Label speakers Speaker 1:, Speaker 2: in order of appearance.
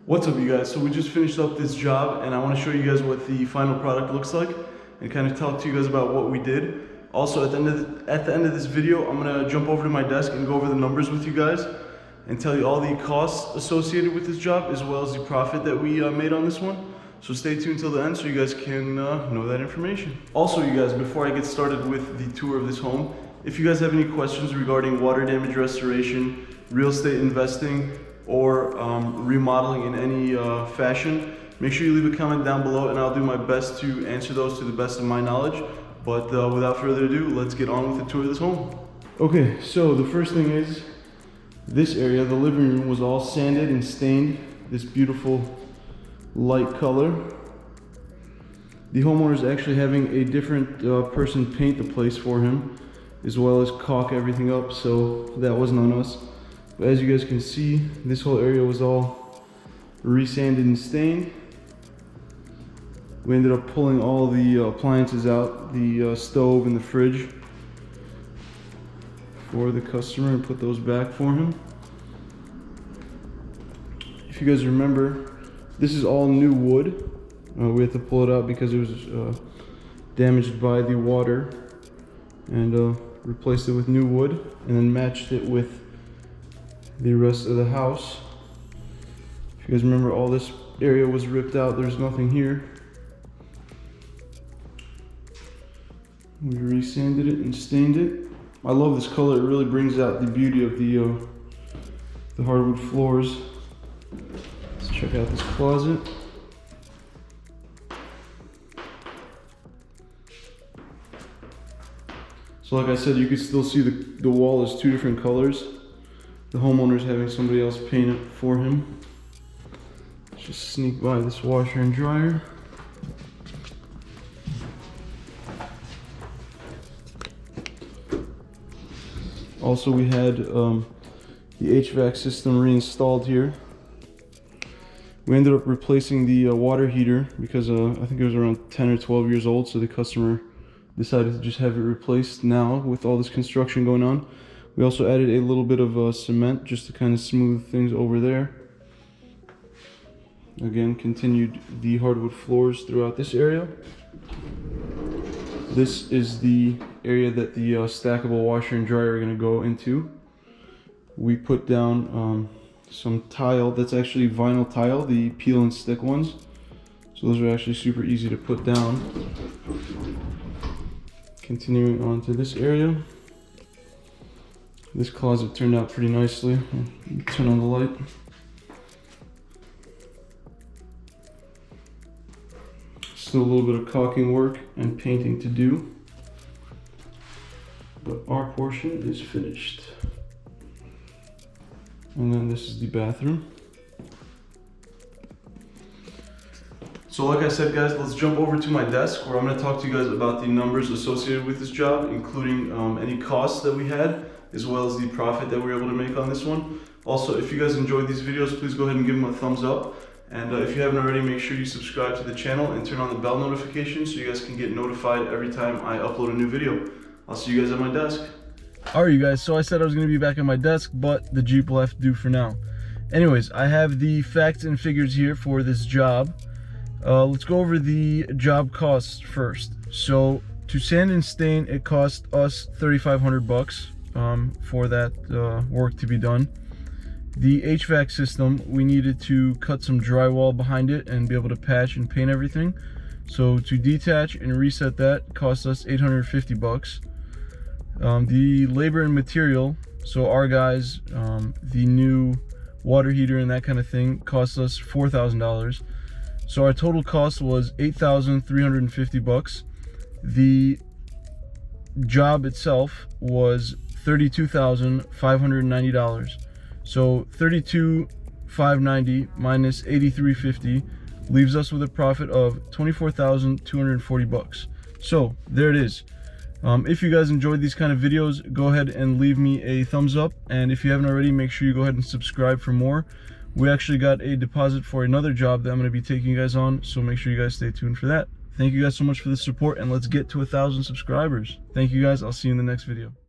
Speaker 1: What's up, you guys? So we just finished up this job and I want to show you guys what the final product looks like and kind of talk to you guys about what we did. Also, at the end of this video, I'm going to jump over to my desk and go over the numbers with you guys and tell you all the costs associated with this job as well as the profit that we made on this one. So stay tuned till the end so you guys can know that information. Also, you guys, before I get started with the tour of this home, if you guys have any questions regarding water damage restoration, real estate investing, or remodeling in any fashion, make sure you leave a comment down below and I'll do my best to answer those to the best of my knowledge. But without further ado, let's get on with the tour of this home. Okay, so the first thing is this area, the living room, was all sanded and stained this beautiful light color. The homeowner is actually having a different person paint the place for him, as well as caulk everything up, so that wasn't on us. But as you guys can see, this whole area was all resanded and stained. We ended up pulling all the appliances out, the stove and the fridge, for the customer and put those back for him. If you guys remember, this is all new wood. We had to pull it out because it was damaged by the water, and replaced it with new wood and then matched it with the rest of the house. If you guys remember, all this area was ripped out. There's nothing here. We resanded it and stained it. I love this color. It really brings out the beauty of the hardwood floors. Let's check out this closet. So like I said, you can still see the wall is two different colors. The homeowner's having somebody else paint it for him. Let's just sneak by this washer and dryer. Also, we had the HVAC system reinstalled here. We ended up replacing the water heater because I think it was around 10 or 12 years old, so the customer decided to just have it replaced now with all this construction going on. We also added a little bit of cement just to kind of smooth things over there. Again, continued the hardwood floors throughout this area. This is the area that the stackable washer and dryer are going to go into. We put down some tile that's actually vinyl tile, the peel and stick ones. So those are actually super easy to put down. Continuing on to this area. This closet turned out pretty nicely. Turn on the light. Still a little bit of caulking work and painting to do, but our portion is finished. And then this is the bathroom. So like I said, guys, let's jump over to my desk where I'm going to talk to you guys about the numbers associated with this job, including any costs that we had, as well as the profit that we were able to make on this one. Also, if you guys enjoyed these videos, please go ahead and give them a thumbs up. And if you haven't already, make sure you subscribe to the channel and turn on the bell notification so you guys can get notified every time I upload a new video. I'll see you guys at my desk. Alright, you guys, so I said I was going to be back at my desk, but the Jeep will have to do for now. Anyways, I have the facts and figures here for this job. Let's go over the job costs first. So to sand and stain, it cost us $3,500 for that work to be done. The HVAC system, we needed to cut some drywall behind it and be able to patch and paint everything. So to detach and reset that cost us $850. The labor and material, so our guys, the new water heater and that kind of thing, cost us $4,000. So our total cost was $8,350. The job itself was $32,590. So $32,590 minus $8,350 leaves us with a profit of $24,240. So there it is. If you guys enjoyed these kind of videos, go ahead and leave me a thumbs up, and if you haven't already, make sure you go ahead and subscribe for more. We actually got a deposit for another job that I'm going to be taking you guys on, so make sure you guys stay tuned for that. Thank you guys so much for the support, and let's get to 1,000 subscribers. Thank you guys. I'll see you in the next video.